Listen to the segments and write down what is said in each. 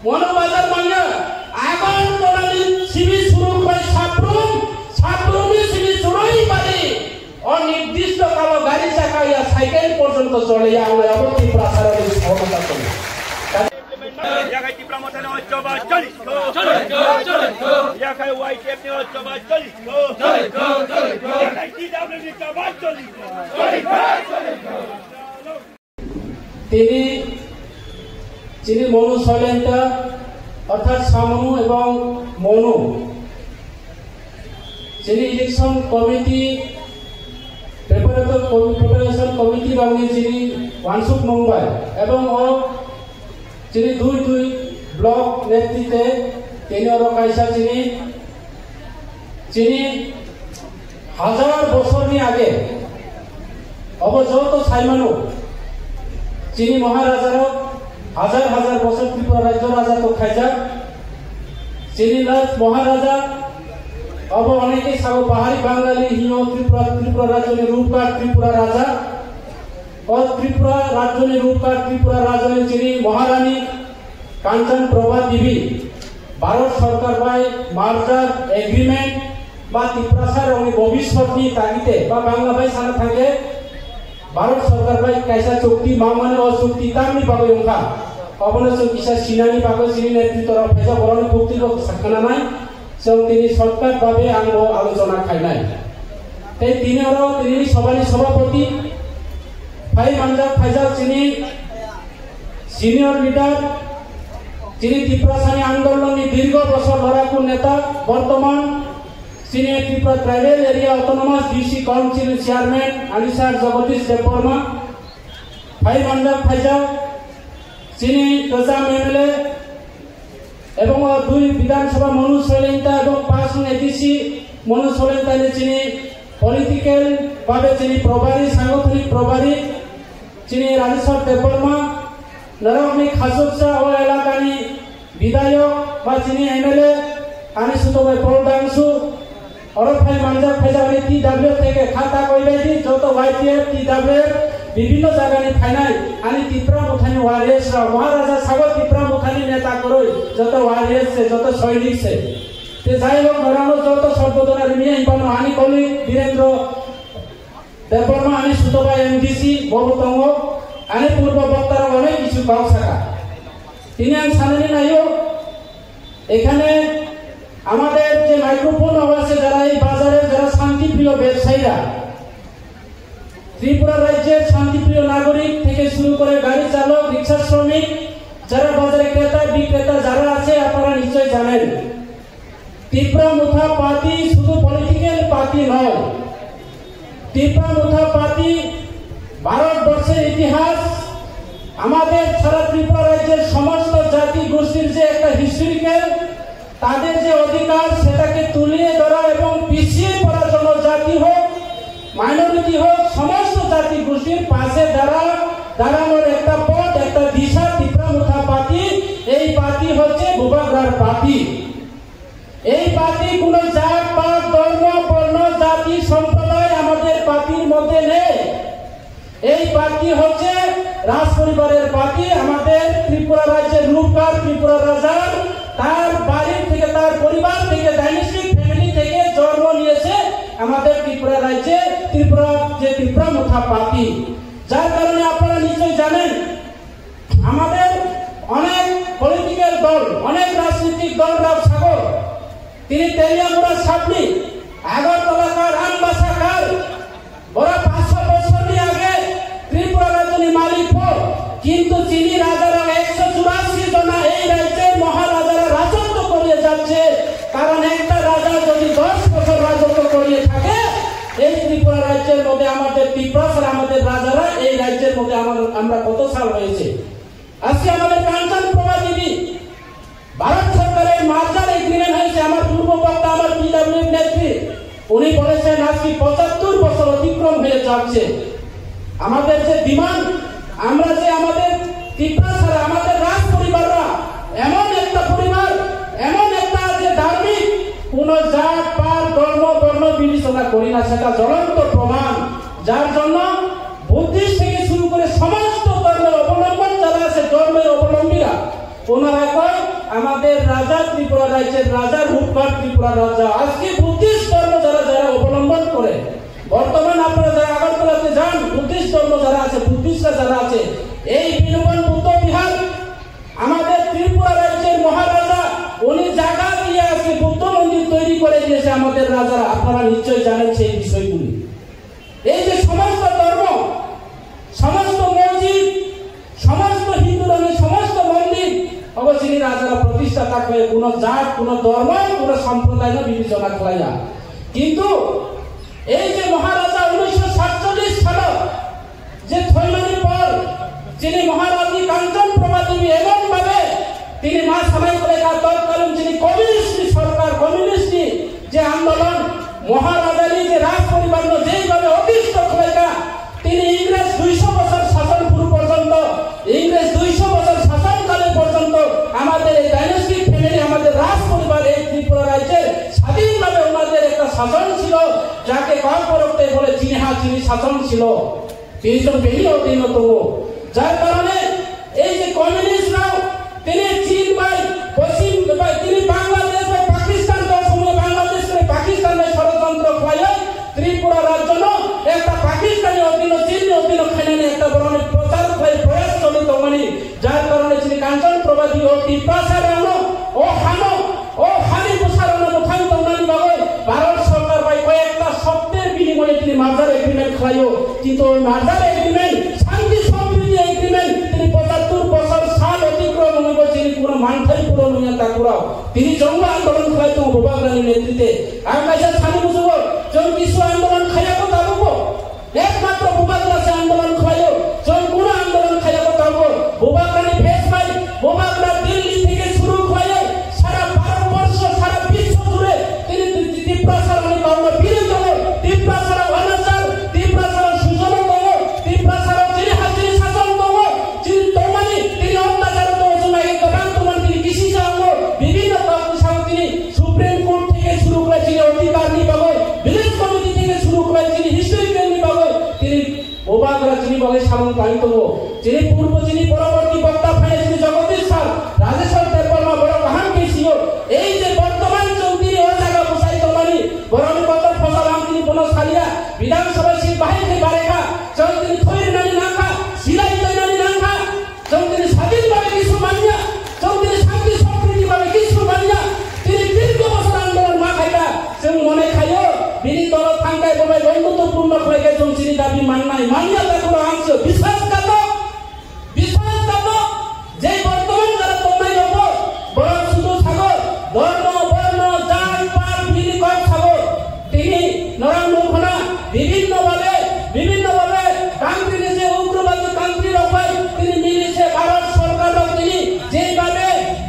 মনোবাজার মানে আগান প্রণালী শিবির শুরু করে সাপ্রুমি শিবির শুরুই পারে অনির্দিষ্ট কালো গাড়ি চাকা ইয়া সাইকেল পর্যন্ত চলে আমরা এবং ত্রিপুরা সারাদিন সহমতা করি যিনি মনু শৈলেন্দ্র অর্থাৎ সামনু এবং মনু যিনি election committee preparation committee Bangla যিনি ওয়ানসুক মুম্বাই এবং যিনি দুই ব্লক নেতৃত্বে তিনি কাইসা যিনি হাজার বছরনি আগে অবযত সাইমানু যিনি মহারাজার হাজার হাজার বছর ত্রিপুরা রাজ্য রাজা তো খাইজা যিনি মহারাজা अब अनेक सब पहाड़ी बांगाली हियो त्रिपुरा राज्य ने रूपकार त्रिपुरा राजा और त्रिपुरा राज्य ने रूपकार त्रिपुरा राजा ने जिनी महारानी कांचन प्रभा देवी भारत सरकार बाय मार्जार एग्रीमेंट बा त्रिपुरा सार और भविष्यनि तागिते बा बांगला बाय साना थांगे भारत सरकार बाय कैसा चुक्ति मामाने और चुक्ति तामनि बागै उंखा अबनो किसा सिनानि बागै जिनी नेतृत्व फेजा बरनि चुक्ति को साखना नाय सरकार भावे आलोचना खाई सभानी सभापति भाई मानजा फाइजाल सिनियर लीडर त्रिपुरा सानी आंदोलन दीर्घ बछर लड़ाकू नेता बर्तमान Tripura tribal area autonomous DC council chairman आलिसार जगदीश देवबर्मा भाई मानजा फाइजाल गजाम एमएलए এবং দুই বিধানসভা মনু শৈলেন্দ্র এবং 5 এডিসি মনু শৈলেন্দ্র যিনি পলিটিক্যাল ভাবে যিনি প্রভারী সাংগঠনিক প্রভারী যিনি রাজেশ্বর দেববর্মা নরমনি খাসুকসা ও এলাকানি বিধায়ক বা যিনি এমএলএ আমি সুতোবাই পলডাংসু অরফাই মানজা ফেজানি টিডব্লিউ থেকে খাতা কইবাইদি যত ওয়াইটিএফ টিডব্লিউ বিভিন্ন জায়গায় ফাইনাল আনি ত্রিপুরা মুখানি ওয়ারিয়ার্স মহারাজা সাগর ত্রিপুরা মুখানি নেতা করই যত ওয়ারিয়ার্স সে যত সৈনিক সে তে যাই হোক নরানো যত সর্বদনা নিয়ে ইবানো আনি কলি বীরেন্দ্র দেববর্মা আনি সুতবা এমডিসি ববতঙ্গ আনি পূর্ব বক্তারা অনেক কিছু গাও থাকা তিনি আমি সামনে নাইও এখানে আমাদের যে মাইক্রোফোন আছে যারা এই বাজারে যারা শান্তিপ্রিয় ব্যবসায়ীরা त्रिपुरा राज्य शांतिप्रिय नागरिक থেকে শুরু করে গাড়ি চালক রিকশা শ্রমিক যারা বাজারে ক্রেতা বিক্রেতা যারা আছে আপনারা নিশ্চয়ই জানেন ত্রিপুরা মুথা পার্টি শুধু পলিটিক্যাল পার্টি নয় ত্রিপুরা মুথা পার্টি ভারতবর্ষের ইতিহাস আমাদের সারা ত্রিপুরা রাজ্যের সমস্ত জাতি গোষ্ঠীর যে একটা হিস্টোরিক্যাল তাদের যে অধিকার সেটাকে তুলিয়ে ধরা এবং পিছিয়ে পড়া জনজাতি হোক মাইনরিটি হোক সমস্ত জাতি গোষ্ঠীর পাশে দাঁড়ানোর একটা পথ একটা দিশা ত্রিপুরা মুথা পার্টি এই পার্টি হচ্ছে ভূভাগ্রার পার্টি এই পার্টি কোনো জাত পাত ধর্ম বর্ণ জাতি সম্প্রদায় আমাদের পার্টির মধ্যে নেই এই পার্টি হচ্ছে রাজ পরিবারের পার্টি আমাদের ত্রিপুরা রাজ্যের রূপকার ত্রিপুরা রাজার তার বাড়ি থেকে তার পরিবার থেকে ডাইনেস্টিক ফ্যামিলি থেকে জন্ম নিয়েছে আমাদের ত্রিপুরা রাজ্যে ত্রিপুরা মুথা পার্টি যার কারণে আপনারা নিশ্চয়ই জানেন আমাদের অনেক পলিটিক্যাল দল অনেক রাজনৈতিক দল সাগর তিনি তেলিয়ামুড়া সাপনি আগরতলাকার আমবাসাকার ওরা 500 বছর আগে ত্রিপুরা রাজ্যের মালিক কিন্তু চিনি রাজারা 184 জনা এই রাজ্যের মহারাজারা রাজত্ব করে যাচ্ছে কারণ একটা রাজা যদি 10 বছর রাজত্ব করে থাকে এই ত্রিপুরা রাজ্যের মধ্যে আমাদের ত্রিপুরা আমাদের রাজারা এই রাজ্যের মধ্যে আমরা কত সাল হয়েছে আজকে আমাদের কাঞ্চন প্রভা দেবী ভারত সরকারের মার্জার এগ্রিমেন্ট হয়েছে আমার পূর্ব বক্তা আমার পিডব্লিউ নেত্রী উনি বলেছেন আজকে 75 বছর অতিক্রম হয়ে যাচ্ছে আমাদের যে ডিমান্ড আমরা যে আমাদের ত্রিপুরা ছাড়া আমাদের রাজ পরিবাররা এমন একটা পরিবার এমন একটা যে ধার্মিক কোন জাত পাত ধর্ম বর্ণ বিবেচনা করি না সেটা জ্বলন্ত প্রমাণ যার জন্য বুদ্ধিস্ট থেকে শুরু করে সমস্ত ধর্মের অবলম্বন যারা আছে ধর্মের অবলম্বীরা ওনারা কয় ত্রিপুরা রাজ্যের রাজা রূপঘাট ত্রিপুরা রাজা। আজকে বুদ্ধিস্ট ধর্ম যারা যারা অবলম্বন করে, বর্তমান আপনারা যারা আগরতলাতে যান, বুদ্ধিস্ট ধর্ম যারা আছে, বুদ্ধিস্টরা যারা আছে, এই বিনোবন বুদ্ধ বিহার আমাদের ত্রিপুরা রাজ্যের মহারাজা উনি জায়গা দিয়ে আজকে বুদ্ধ মন্দির তৈরি করে দিয়েছে আমাদের রাজারা। আপনারা নিশ্চয়ই জানেন সেই বিষয়গুলি। এই যে সমস্ত ধর্ম, সমস্ত মসজিদ, সমস্ত হিন্দু ধর্মের সমস্ত মন্দির অবশ্যই রাজারা প্রতিষ্ঠা থাকবে, কোন জাত, কোন ধর্ম, কোন সম্প্রদায় না বিবেচনা করাইয়া। কিন্তু এই যে মহারাজা 1947 সালে যে থৈমানির পর যিনি মহারানী কাঞ্চন প্রভা দেবী এমন ভাবে তিনি মা সামাই করে তৎকালীন যিনি কমিউনিস্ট সরকার, কমিউনিস্ট যে আন্দোলন, মহারাজারই যে রাজ পরিবার যেইভাবে অতিষ্ঠ হয়েকা তিনি ইংরেজ 200 বছর শাসন পুরো পর্যন্ত, ইংরেজ 200 বছর শাসনকালে পর্যন্ত আমাদের এই ডাইনাস্টিক ফ্যামিলি, আমাদের রাজ পরিবার এই ত্রিপুরা রাজ্যের স্বাধীনভাবে ওনাদের একটা শাসন ছিল, যাকে কর্পরক্তে বলে চিহ্না চিনি শাসন ছিল। তিনি তো বেরিয়ে অধীনতম, যার কারণে এই যে কমিউনিস্টরাও তিনি চীন বাই পশ্চিম তিনি বাংলাদেশ বা পাকিস্তান সময় বাংলাদেশ করে পাকিস্তানের ষড়যন্ত্র খাইয়ে ত্রিপুরা রাজ্য একটা পাকিস্তানি অধীন, চীন অধীন খাইনে একটা বড় প্রচার প্রয়াস চলিত মানে, যার কারণে তিনি কাঞ্চন প্রবাদী ও টিপ্রাসার ও হানো ও হানি প্রসারণ মুখান তৌনানি বাগৈ ভারত সরকার বাই কয়েকটা শব্দের বিনিময়ে তিনি মার্জার এগ্রিমেন্ট খাইও। কিন্তু ওই মার্জার এগ্রিমেন্ট শান্তি সম্প্রীতি এগ্রিমেন্ট তিনি 75 বছর সাল অতিক্রম হইব, যিনি পুরো মানঠাই পূরণ হইয়া তাকুরাও তিনি জঙ্গ আন্দোলন খাইতো বোবাক রানীর নেতৃত্বে। আর কাছে ছানি বুঝব জন কিছু আন্দোলন খাইয়া কথা বলবো, একমাত্র বোবাক রাশে আন্দোলন খাইও, জন কোন আন্দোলন খাইয়া কথা বলবো। বোবাক রানী ফেস পাই, বোবাক রানী দিল্লি থেকে শুরু খাইয়ে সারা ভারতবর্ষ, সারা বিশ্ব জুড়ে তিনি ত্রিপ্রাসার মানে কাউকে বিরোধ দেব, ত্রিপ্রাসার অনাচার, ত্রিপ্রাসার সুজন দেব, ত্রিপ্রাসার যিনি হাজির শাসন দেব, যিনি তোমানি তিনি অত্যাচার দেব, এই প্রধান তোমার তিনি কৃষি চাঙ্গ বিভিন্ন তত্ত্ব তিনি সুপ্রিম কোর্ট থেকে শুরু করে যিনি অধিকার নিবাবই, ভিলেজ কমিটি থেকে শুরু করে যিনি হিস্টোরিক্যাল নিবাবই, তিনি ওবাগরা যিনি বলে সামন পালিত, যিনি পূর্ব যিনি পরবর্তী বক্তা ফাইনে যিনি জগদীশ স্যার, রাজেশ্বর দেববর্মা বড় মহান কৃষিও, এই যে বর্তমান চৌধুরী ও জায়গা বসাই তোমানি বরং কত ফসলাম তিনি বনশালিয়া বিধানসভা সিট বাহিনী বারেখা যখন তিনি খৈর নানি নাখা সিলাই নানি নাখা যখন তিনি স্বাধীনভাবে কিছু মানিয়া, যখন তিনি শান্তি সম্প্রীতিভাবে কিছু মানিয়া তিনি দীর্ঘ বছর আন্দোলন মা খাইটা যেমন মনে খাইও বিনি দল থাঙ্কায় বলে বন্ধুত্বপূর্ণ হয়ে যখন তিনি দাবি মান্নাই মানিয়া তাগুলো আনছে বিশ্বাসঘাতক, বিশ্বাসঘাতক যে বর্তমান যারা তোমরা যত বড় শুধু থাকো ধর্ম বর্ণ জাত পাত মিলি কম থাকো তিনি নরম মুখনা বিভিন্নভাবে কান্ট্রি যে উগ্রবাদী কান্ট্রির ওপর তিনি মিলিছে ভারত সরকারও তিনি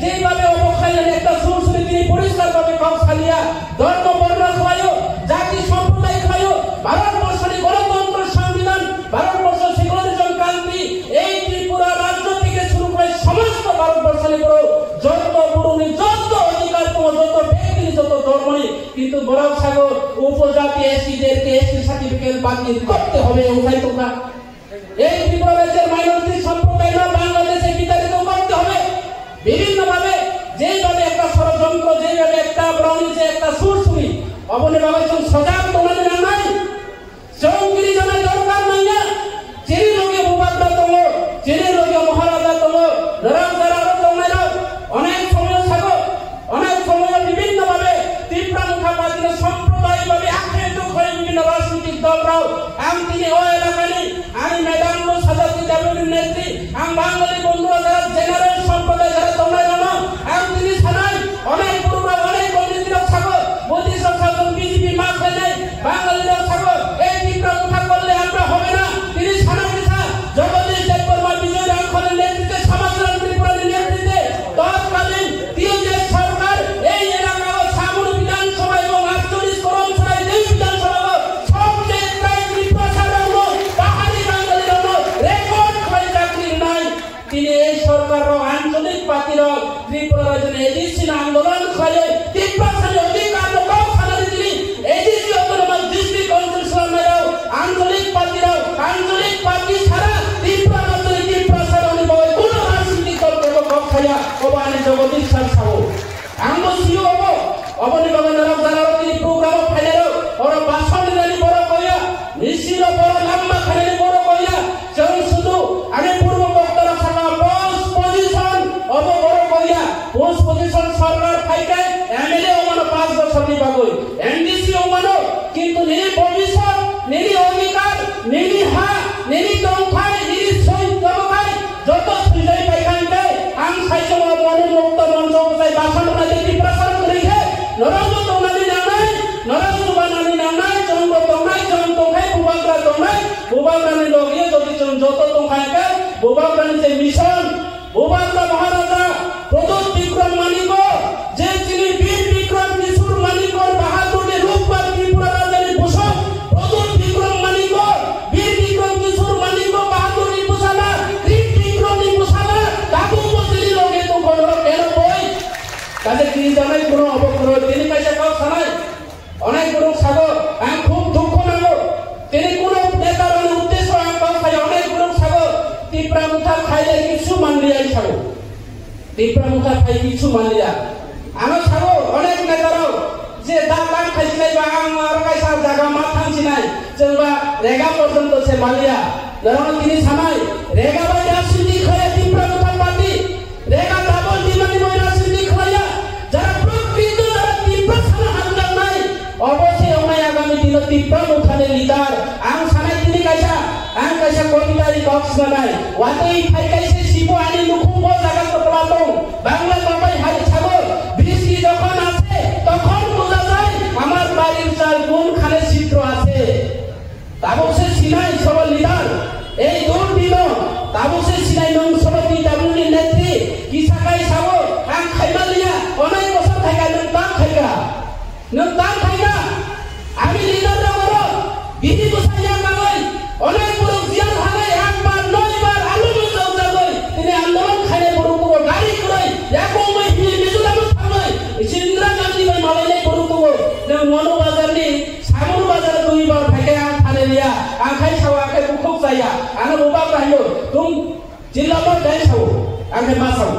যেভাবে অবক্ষয়ের একটা সুরসুরি তিনি পরিষ্কারভাবে কম খালিয়া ধর্ম বর্ণ খাওয়াইও, জাতি সম্প্রদায় খাওয়াইও, ভারতবর্ষের গণতন্ত্র সংবিধান, ভারতবর্ষ সেকুলারিজম কান্ট্রি এই ত্রিপুরা রাজ্য থেকে শুরু করে সমস্ত ভারতবর্ষের পুরো যত পুরনি যত অধিকার যত ব্যক্তি যত ধর্মই কিন্তু বরাক সাগর উপজাতি এসটিদেরকে এসটি সার্টিফিকেট বাতিল করতে হবে। উঠাই তোমরা এই ত্রিপুরা রাজ্যের মাইনরিটি সম্প্রদায় না বাংলাদেশে বিতাড়িত করতে হবে বিভিন্নভাবে, যেইভাবে একটা ষড়যন্ত্র, যেইভাবে একটা ব্রাউনিজে একটা সুরসুরি অবনে বাবা সজাগ তোমাদের না নাই চৌকিরি জানা দরকার নাই না, চিনি লোকে ভূপাত্রা তম, চিনি লোকে মহারাজা তম, নরম যারা তোমরা অনেক সময় থাকো, অনেক সময় বিভিন্নভাবে তীব্র মুখাপাতির সম্প্রদায়ভাবে আখ্যায়িত হয়ে বিভিন্ন রাজনৈতিক দলরাও আমি তিনি ও এলাকায় আমি ম্যাডাম সাজাতি দেবের নেত্রী আমি বাঙালি বন্ধুরা যারা জেনারেল সম্প্রদায় যারা তোমরা জানো আমি তিনি ছাড়াই অনেক পূর্ব অনেক পণ্ডিতরা থাকো, মোদী সরকার বিজেপি মাফ হয়ে যায়, বাঙালিরাও থাকো এই তীব্র মুখা করলে আমরা হবে না। তিনি ছাড়া পিছা জগদীশ দেববর্মা বিজয় রাখলের নেতৃত্বে সমাজরাম ত্রিপুরার নেতৃত্বে তৎকালীন টিএমএস সরকার এই এলাকা ও সামুর বিধানসভা এবং 48 করম ছড়াই দেব বিধানসভা সবচেয়ে প্রায় ত্রিপ্রাসার পাহাড়ি বাঙালির রেকর্ড হয়ে চাকরি নাই। তিনি এই সরকার আঞ্চলিক পাতির ত্রিপুরা রাজ্যের এডিসি আন্দোলন করে ত্রিপ্রাসারের অধিকার কম খানারি তিনি এডিসি অটোনমাস ডিস্ট্রিক্ট কাউন্সিলর আঞ্চলিক পাতি ছাড়া ত্রিপুরা রাজ্যের ত্রিপ্রাসার অনুভব কোন রাজনৈতিক দল কম খাইয়া ওবানে জগদীশ স্যার ছাড়ো খাইকে বোবাগ্রানি যে মিশন বোবাগ্রা মহারাজা প্রদোষ বিক্রম মানিক যে তিনি বীর বিক্রম কিশোর মানিক বাহাদুরের রূপবার ত্রিপুরা রাজধানী বসত প্রদোষ বিক্রম মানিক বীর বিক্রম কিশোর মানিক বাহাদুর নিপুসালা বীর বিক্রম নিপুসালা কাকু বসলি লগে তো বড় কেন কই কাজে কি জানাই কোনো অবগ্রহ তিনি কাছে কাউ শোনায় অনেক বড় সাগর আমি খুব দুঃখ নাগো তিনি কোন নেতার উদ্দেশ্য কাউ খাই অনেক বড় সাগর ত্রিপুরা মুঠা খাইলে কিছু মানলিয়াই সাগর ত্রিপুরা মুঠা খাই কিছু মানলিয়া আমার সাগর অনেক নেতারাও যে দাম খাইছিলাই বা আমার কাইসা জায়গা মা থামছিনাই যেবা রেগা পর্যন্ত সে মালিয়া কারণ তিনি সামাই রেগা বাই রাজনীতি খায় ত্রিপুরা মুঠা পার্টি রেগা ডাবল ডিমান্ড বই রাজনীতি খাইয়া যারা প্রকৃত ত্রিপুরা সানা হামদার নাই অবশ্যই ওনাই আগামী দিনে ত্রিপুরা মুঠানের লিডার আং সানাই তিনি কাইসা আং কাইসা কবিতারি বক্স বানাই ওয়াতেই খাই কাইসে শিবু আনি লুকুম বল জায়গা কতলা তো বাংলা বাবাই হাই ছাগল বৃষ্টি যখন আসে তখন বোঝা যায় আমার বাড়ির চাল কোন খানে চিত্র আছে তাবসে সিনাই সব লিডার এই দূর দিন তাবসে সিনাই নং সভাপতি ডাবলুনি নেত্রী কি সাকাই সাগর আং খাইমালিয়া অনেক বছর থাকা নং তাম খাইগা আমি লিডার রাগর বিধি বসাইয়া গাই অনেক বড় জিয়ার হালে একবার নয়বার আন্দোলন চলতে গই তিনি আন্দোলন খাইলে বড় বড় গাড়ি করে একম মই মিজুলাম থামই ইন্দিরা গান্ধী মই মালাইলে বড় বড় নং মনো বাজার নি সামুর বাজার দুইবার থাকে আং থালে লিয়া আং খাই সাওয়া কে খুব যাইয়া আং বাবা রাইলো তুম জিল্লা বার গাই সাও আং মা সাও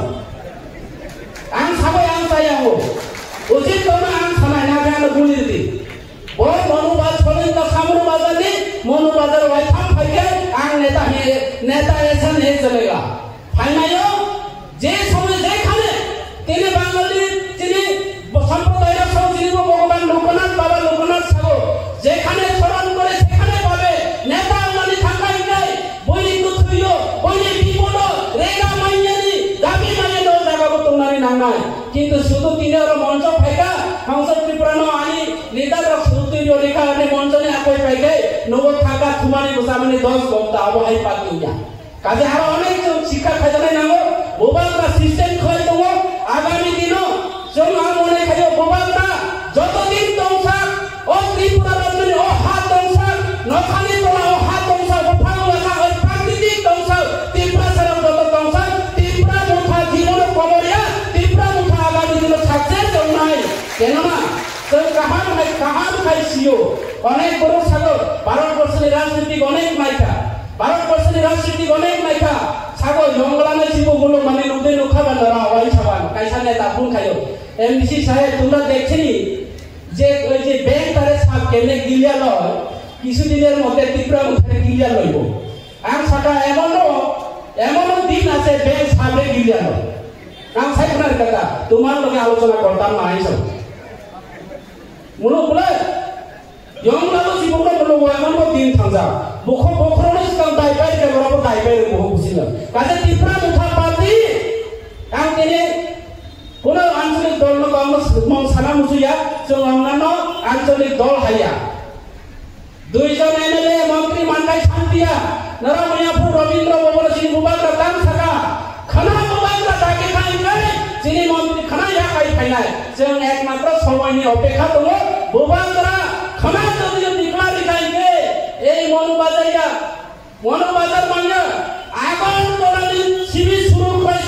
আং সাবাই আং যাইয়া হো উচিত তোমরা আং থানায় না গান গুলি দি ওই মনোবাদ ছলেন তা সামুর বাজার নি মনো বাজার ওই থাম ফাইকে আং নেতা এসে নে চলেগা ফাইনায়ো যে সময় যেখানে তিনি বাঙালি তিনি সম্প্রদায়ের সব যিনি ভগবান লোকনাথ বাবা লোকনাথ সাগো যেখানে স্মরণ করে সেখানে পাবে নেতা মানে থাকাই নাই বইনি কুথুইও বইনি বিপদ রেগা মাইয়ানি দাবি মানে নো জায়গা তোমারি নামায় কিন্তু শুধু তিনের মঞ্চ ফাইকা সংসদ ত্রিপুরানো আনি লিডার সুতি লেখা আনে মঞ্চনে আকই পাইকে নগদ থাকা থুমানি গোসামানি 10 ঘন্টা আবহাই পাকিয়া কাজে আর অনেক শিক্ষা খাইতে নাগো বোবাংরা সিস্টেম খাই দব আগামী দিন जों आं मने खायो बोबांगा যতদিন দংসাক ও ত্রিপুরা রাজ্যে ও হাত দংসাক নখানি তোলা ও হাত দংসাক ওঠাও লেখা ও প্রাকৃতিক দংসাক ত্রিপুরা সারা যত দংসাক ত্রিপুরা মুঠা জীবন কবরিয়া ত্রিপুরা মুঠা আগামী দিন থাকছে জন্মাই কেন না তো কাহান খাইছিও অনেক বড় সাগর ভারতবর্ষের রাজনীতি অনেক মাইকা ভারতবর্ষের রাজনীতি অনেক মাইকা সাগর জঙ্গলানে জীবগুলো মানে নদী নৌকা বানারা হয় সাবান কাইসা নেতা ফুল খাইও এমসি সাহেব তোমরা দেখছিনি যে ওই যে ব্যাংক তারে সাপ কেনে গিলিয়া লয় কিছুদিনের মধ্যে ত্রিপুরা মুখে গিলিয়া লইব আম সাকা এমন দিন আছে ব্যাংক সাপে গিলিয়া লয় আম সাইকনার কথা তোমার লগে আলোচনা করতাম না আইসব মনে বলে জঙ্গলানো জীবন বলো এমন দিন থাকা বখরনি কাম দাইবাই কে বড় দাইবাই বহু বুঝিল কাজে ত্রিপুরা মুঠা পার্টি আম কেনে কোন আঞ্চলিক দল কংগ্রেস সানা মুসুয়া जों অন্যান্য আঞ্চলিক দল হাইয়া দুইজন এমএলএ মন্ত্রী মান্ডাই শান্তিয়া নরময়াপুর রবীন্দ্র ভবন সিং মুবারক দাম থাকা খানা মুবারক তাকে খাই খাই যিনি মন্ত্রী খানা ইয়া খাই খাইনাই जों একমাত্র সময়নি অপেক্ষা দङ বুবাংরা খানা যদি নিকলা দিখাইকে এই মনোবাজার মানে আগুন তোলালি শিবির শুরু করে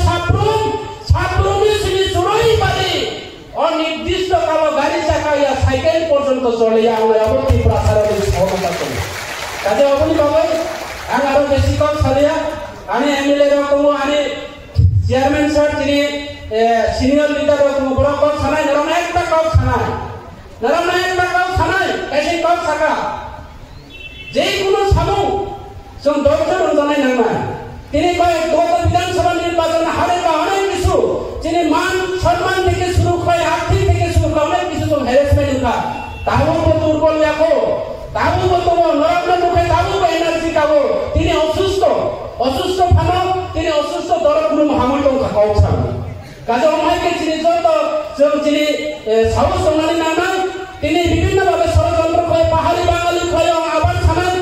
ছাত্রমি শিবির শুরুই বাদে অনির্দিষ্ট কালো গাড়ি চাকা ইয়া সাইকেল পর্যন্ত চলে আমরা অবধি প্রাসারের ক্ষমতা করি কাজে অবধি বাবা আমি আরো বেশি কম সালিয়া আমি এমএলএ রকম আমি চেয়ারম্যান স্যার যিনি সিনিয়র লিডার রকম বড় কম ছানাই নরম একটা কম ছানাই এসে কম থাকা যে কোনো সামু जों দর্শন জানাই নামায় তিনি কয়েক গত বিধানসভা নির্বাচন হারে বা অনেক কিছু যিনি মান সম্মান থেকে শুরু করে আর্থিক থেকে শুরু করে অনেক কিছু তো হ্যারাসমেন্ট উঠা তাও তো দুর্বল দেখো তাও তো নরম মুখে তাও এনার্জি কাবো তিনি অসুস্থ ফানো তিনি অসুস্থ দরগুলো মহামন্ডল থাকাও ছাড়ো কাজে অমাইকে যিনি যিনি সাহস সমানি নামায় তিনি বিভিন্নভাবে ষড়যন্ত্র করে পাহাড়ি বাঙালি করে আবার ছানান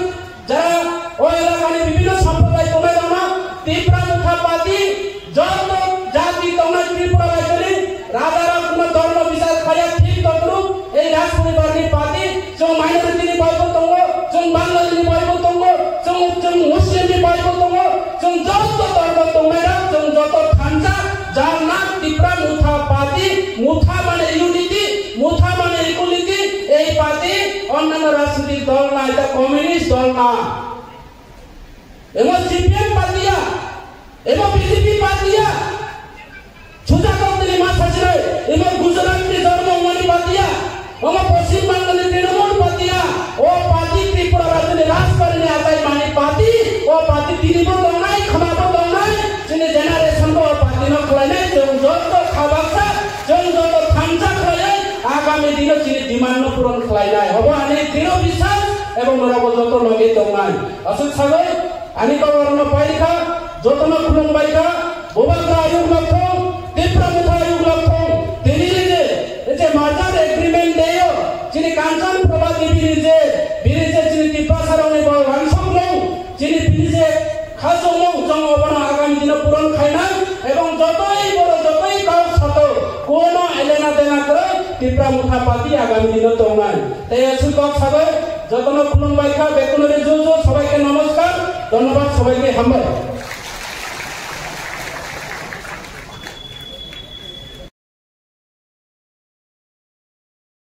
যারা ওই এলাকার বিভিন্ন সম্প্রদায় তোমরা জানো দল না, এটা কমিউনিস্ট দল না। এমন সিপিএম পার্টিয়া, এমন বিজেপি পার্টিয়া, সুজাতক তিনি মাছ আছে, এমন গুজরাটি ধর্মমণি পার্টিয়া, এমন পশ্চিমবঙ্গের তৃণমূল পার্টিয়া, ও পার্টি ত্রিপুরা রাজ্যে রাজ করে আতাই মানে পার্টি, ও পার্টি তিনিব দল নাই, খামাব দল নাই, যিনি জেনারেশন ও পার্টি ন খলাই নাই, जों যত খাবাসা, जों যত থামসা খলাই, আগামী দিনে যিনি ডিমান্ড পূরণ খলাই নাই, হব আনি দৃঢ় বিশ্বাস এবং নরক যত লগে দল নাই। অসুখ সাগর আনি কবরণ পাইখা, যতন খুলুমবাইখা, বোবাগ্রা আয়ুগ লক্ষণ, তীব্রমুখা আয়ুগ লক্ষণ, তিনি যে মার্জার এগ্রিমেন্ট দেয়, যিনি কাঞ্চন প্রভা দেবী বিরিজে যিনি টিপাসারণে ওয়াংশগ্রহ, যিনি বিরিজে খাজমৌ জং অবনা আগামী দিনে পূরণ খাই না এবং যতই বড় যতই কাউ শত কোন এলেনা দেনা করে তীব্রমুখা পাতি আগামী দিনে তো নাই। তাই সুকক সাগর যতন খুলুমবাইখা বেতনের জোর সবাইকে নমস্কার, ধন্যবাদ সবাইকে হামবাই।